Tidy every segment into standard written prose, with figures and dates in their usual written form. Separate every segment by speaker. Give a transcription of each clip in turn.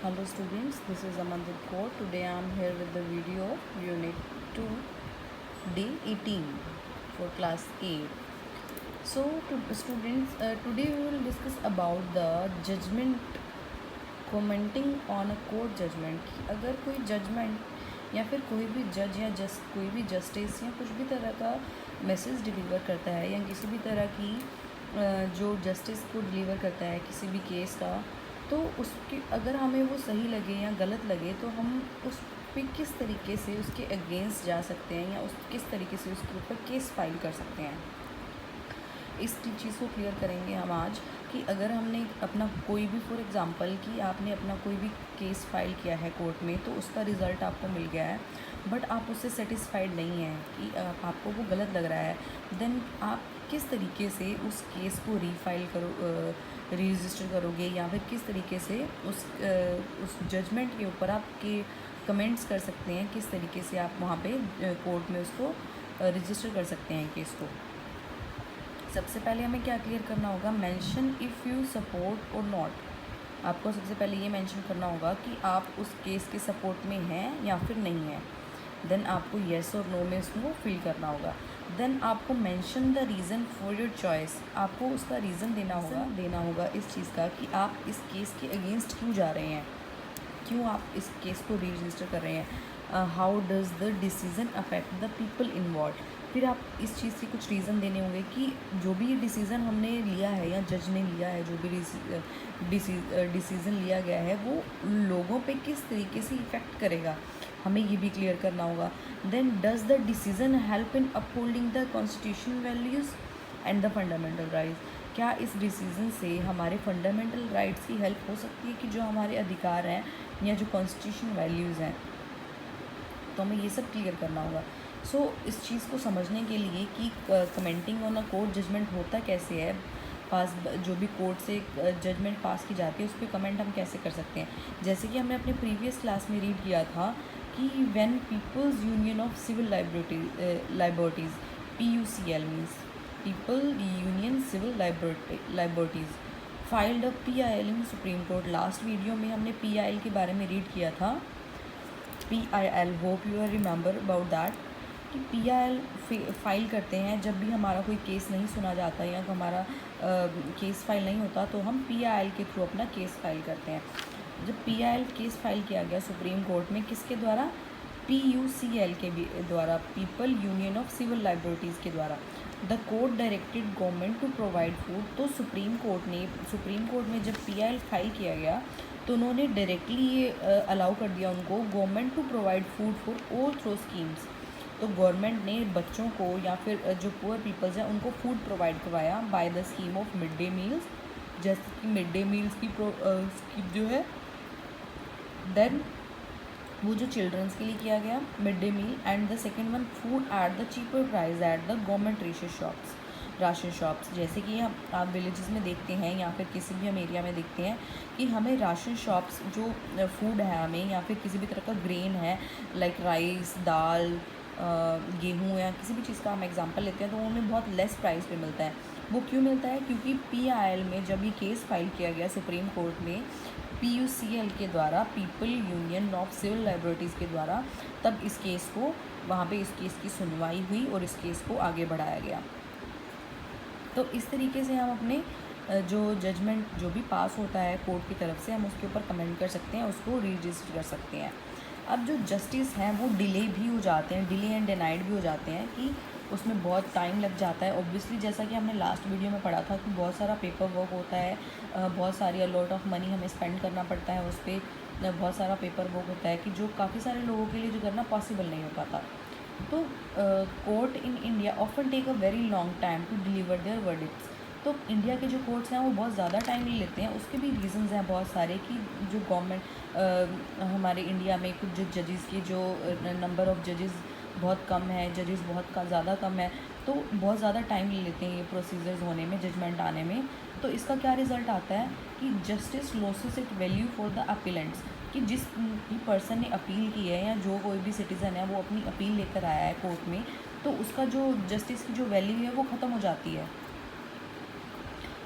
Speaker 1: Hello students, this is Amandeep Kaur. Today I am here with the video of Unit 2, Day 18 for Class 8. So students, today we will discuss about the judgment, commenting on a court judgment. कि अगर कोई judgement या फिर कोई भी जज या कोई भी जस्टिस या कुछ भी तरह का मैसेज डिलीवर करता है या किसी भी तरह की जो जस्टिस को डिलीवर करता है किसी भी केस का, तो उसकी अगर हमें वो सही लगे या गलत लगे तो हम उस पे किस तरीके से उसके अगेंस्ट जा सकते हैं या उस किस तरीके से उसके ऊपर केस फाइल कर सकते हैं। इस चीज़ को क्लियर करेंगे हम आज कि अगर हमने अपना कोई भी फॉर एग्ज़ाम्पल कि आपने अपना कोई भी केस फाइल किया है कोर्ट में, तो उसका रिज़ल्ट आपको मिल गया है बट आप उससे सेटिस्फाइड नहीं हैं कि आपको वो गलत लग रहा है, देन आप किस तरीके से उस केस को रीफाइल रजिस्टर करोगे या फिर किस तरीके से उस जजमेंट के ऊपर आपके कमेंट्स कर सकते हैं, किस तरीके से आप वहाँ पे कोर्ट में उसको रजिस्टर कर सकते हैं केस को। सबसे पहले हमें क्या क्लियर करना होगा, मेंशन इफ़ यू सपोर्ट और नॉट। आपको सबसे पहले ये मेंशन करना होगा कि आप उस केस के सपोर्ट में हैं या फिर नहीं हैं। देन आपको येस और नो में उसको फिल करना होगा। देन आपको mention the reason for your choice. आपको उसका रीज़न देना होगा इस चीज़ का कि आप इस केस के अगेंस्ट क्यों जा रहे हैं, क्यों आप इस केस को रजिस्टर कर रहे हैं। How does the decision affect the people involve. फिर आप इस चीज़ के कुछ रीज़न देने होंगे कि जो भी डिसीज़न हमने लिया है या जज ने लिया है, जो भी डिसीज़न लिया गया है वो लोगों पे किस तरीके से इफ़ेक्ट करेगा, हमें ये भी क्लियर करना होगा। Then does the decision help in upholding the constitutional values and the fundamental rights. क्या इस डिसीज़न से हमारे फंडामेंटल राइट्स की हेल्प हो सकती है कि जो हमारे अधिकार हैं या जो कॉन्स्टिट्यूशन वैल्यूज़ हैं, तो हमें ये सब क्लियर करना होगा। इस चीज़ को समझने के लिए कि commenting on a court judgment होता कैसे है, पास जो भी कोर्ट से जजमेंट पास की जाती है उस पर कमेंट हम कैसे कर सकते हैं। जैसे कि हमने अपने प्रीवियस क्लास में रीड किया था कि when people's union of civil liberties PUCL means people union civil liberties filed a PIL in supreme court. Last video में हमने PIL के बारे में रीड किया था। PIL, hope you are remember about that, कि PIL फाइल करते हैं जब भी हमारा कोई केस नहीं सुना जाता या हमारा केस फाइल नहीं होता, तो हम PIL के थ्रू अपना केस फाइल करते हैं। जब PIL केस फाइल किया गया सुप्रीम कोर्ट में, किसके द्वारा, PUCL के द्वारा, people union of civil liberties के द्वारा। The court directed government to provide food. तो सुप्रीम कोर्ट में जब PIL फाइल किया गया तो उन्होंने डायरेक्टली ये अलाउ कर दिया उनको, government to provide food for all through schemes. तो गवर्नमेंट ने बच्चों को या फिर जो पुअर पीपल्स हैं उनको फूड प्रोवाइड करवाया by the scheme of mid day meals. जैसे कि मिड डे मील्स की स्कीम जो है, देन वो जो चिल्ड्रंस के लिए किया गया mid day meal, and the second one food at the cheaper price at the government ration shops. जैसे कि आप विलेजेस में देखते हैं या फिर किसी भी हम एरिया में देखते हैं कि हमें राशन शॉप्स जो फूड है हमें या फिर किसी भी तरह का ग्रेन है लाइक राइस, दाल, गेहूँ या किसी भी चीज़ का हम एग्जांपल लेते हैं तो वो हमें बहुत लेस प्राइस पे मिलता है। वो क्यों मिलता है, क्योंकि PIL में जब ये केस फाइल किया गया सुप्रीम कोर्ट में PUCL के द्वारा, people union of civil liberties के द्वारा, तब इस केस को वहाँ पे इस केस की सुनवाई हुई और इस केस को आगे बढ़ाया गया। तो इस तरीके से हम अपने जो जजमेंट जो भी पास होता है कोर्ट की तरफ से, हम उसके ऊपर कमेंट कर सकते हैं, उसको रजिस्टर कर सकते हैं। अब जो जस्टिस हैं वो डिले भी हो जाते हैं, डिले एंड डिनाइड भी हो जाते हैं कि उसमें बहुत टाइम लग जाता है। ऑब्वियसली जैसा कि हमने लास्ट वीडियो में पढ़ा था कि बहुत सारा पेपर वर्क होता है, बहुत सारी लॉट ऑफ मनी हमें स्पेंड करना पड़ता है उस पर, बहुत सारा पेपर वर्क होता है कि जो काफ़ी सारे लोगों के लिए जो करना पॉसिबल नहीं हो पाता। तो court in India often take a very long time to deliver their verdicts. तो इंडिया के जो कोर्ट्स हैं वो बहुत ज़्यादा टाइम ले लेते हैं। उसके भी रीज़न्स हैं बहुत सारे कि जो गवर्नमेंट हमारे इंडिया में कुछ जो जजेस की जो नंबर ऑफ़ जजेस बहुत कम है, जजेस बहुत ज़्यादा कम है, तो बहुत ज़्यादा टाइम ले लेते हैं ये प्रोसीजर्स होने में, जजमेंट आने में। तो इसका क्या रिज़ल्ट आता है कि justice losses it value for the appellants, कि जिस भी पर्सन ने अपील की है या जो कोई भी सिटीज़न है वो अपनी अपील लेकर आया है कोर्ट में, तो उसका जो जस्टिस की जो वैल्यू है वो ख़त्म हो जाती है।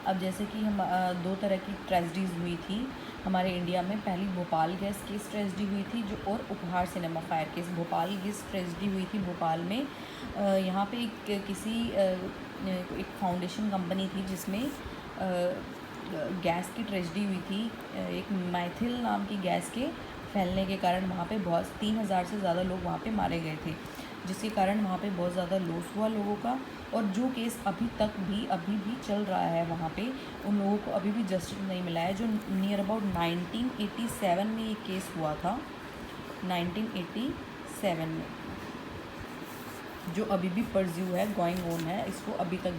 Speaker 1: अब जैसे कि हम दो तरह की ट्रेजिडीज़ हुई थी हमारे इंडिया में। पहली भोपाल गैस केस ट्रेजिडी हुई थी जो, और उपहार cinema fire case. Bhopal gas tragedy हुई थी भोपाल में। यहाँ पे एक फाउंडेशन कंपनी थी जिसमें गैस की ट्रेजिडी हुई थी। एक माइथिल नाम की गैस के फैलने के कारण वहाँ पे बहुत 3,000 से ज़्यादा लोग वहाँ पे मारे गए थे, जिसके कारण वहाँ पे बहुत ज़्यादा लॉस हुआ लोगों का। और जो केस अभी भी चल रहा है वहाँ पे, उन लोगों को अभी भी जस्टिस नहीं मिला है। जो नियर अबाउट 1987 में ये केस हुआ था, 1987 में, जो अभी भी परज्यू है, गोइंग ऑन है, इसको अभी तक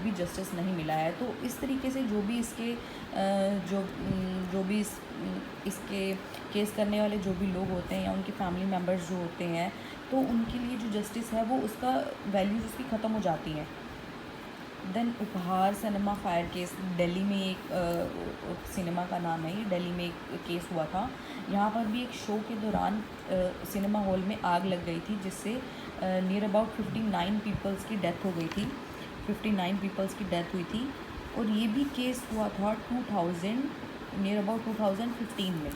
Speaker 1: भी जस्टिस नहीं मिला है। तो इस तरीके से जो भी इसके केस करने वाले जो भी लोग होते हैं या उनके फैमिली मेम्बर्स जो होते हैं, तो उनके लिए जो जस्टिस है वो उसका वैल्यूज़ उसकी ख़त्म हो जाती हैं। देन उपहार सिनेमा फायर केस, दिल्ली में एक सिनेमा का नाम है ये, दिल्ली में एक केस हुआ था। यहाँ पर भी एक शो के दौरान सिनेमा हॉल में आग लग गई थी, जिससे नियर अबाउट 59 पीपल्स की डेथ हो गई थी। 59 पीपल्स की डेथ हुई थी। और ये भी केस हुआ था नियर अबाउट 2015 में।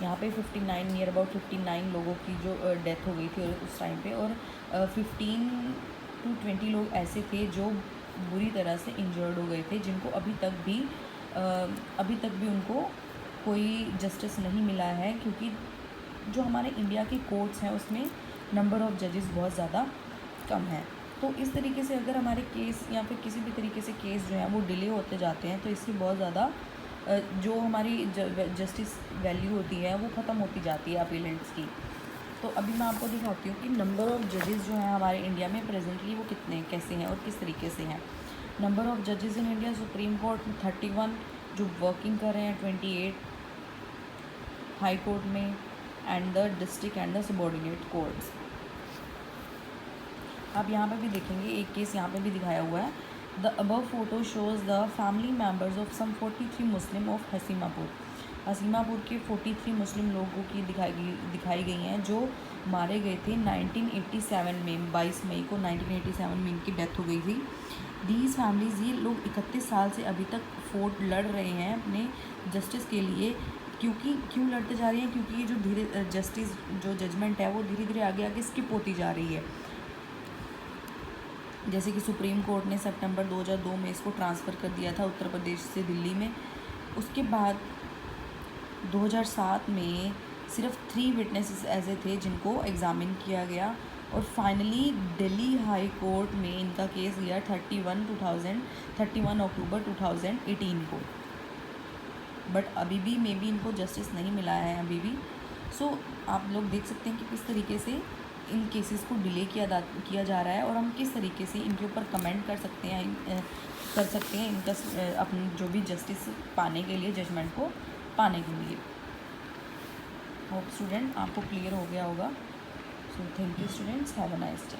Speaker 1: यहाँ पे 59 लोगों की जो डेथ हो गई थी उस टाइम पे, और 15 to 20 लोग ऐसे थे जो बुरी तरह से इंजर्ड हो गए थे, जिनको अभी तक भी उनको कोई जस्टिस नहीं मिला है, क्योंकि जो हमारे इंडिया की कोर्ट्स हैं उसमें नंबर ऑफ़ जजेस बहुत ज़्यादा कम है। तो इस तरीके से अगर हमारे केस या फिर किसी भी तरीके से केस जो हैं वो डिले होते जाते हैं, तो इससे बहुत ज़्यादा जो हमारी जस्टिस वैल्यू होती है वो ख़त्म होती जाती है अपीलेंट्स की। तो अभी मैं आपको दिखाती हूँ कि नंबर ऑफ़ जजेस जो हैं हमारे इंडिया में प्रेजेंटली वो कैसे हैं और किस तरीके से हैं। नंबर ऑफ़ जजेस इन इंडिया, सुप्रीम कोर्ट में 31 जो वर्किंग कर रहे हैं, 28 हाई कोर्ट में, and the district and the subordinate courts. आप यहाँ पे भी देखेंगे एक केस यहाँ पे भी दिखाया हुआ है। The above photo shows the family members of some 43 Muslim of Hashimpura. Hashimpura के 43 मुस्लिम लोगों की दिखाई गई हैं जो मारे गए थे 1987 में। 22 मई को 1987 में इनकी डेथ हो गई थी। दीज फैमिलीज़, ये लोग 31 साल से अभी तक लड़ रहे हैं अपने जस्टिस के लिए। क्यों लड़ते जा रहे हैं? क्योंकि ये जो जजमेंट है वो धीरे धीरे आगे स्किप होती जा रही है। जैसे कि सुप्रीम कोर्ट ने सितंबर 2002 में इसको ट्रांसफ़र कर दिया था उत्तर प्रदेश से दिल्ली में। उसके बाद 2007 में सिर्फ 3 विटनेसेस ऐसे थे जिनको एग्ज़ामिन किया गया, और फाइनली दिल्ली हाई कोर्ट में इनका केस लिया 31 अक्टूबर 2018 को। बट अभी भी मे बी इनको जस्टिस नहीं मिला है अभी भी। सो आप लोग देख सकते हैं कि किस तरीके से इन केसेस को डिले किया जा रहा है, और हम किस तरीके से इनके ऊपर कमेंट कर सकते हैं इनका अपनी जो भी जस्टिस पाने के लिए, जजमेंट को पाने के लिए। होप स्टूडेंट आपको क्लियर हो गया होगा। So thank you students, have a nice day.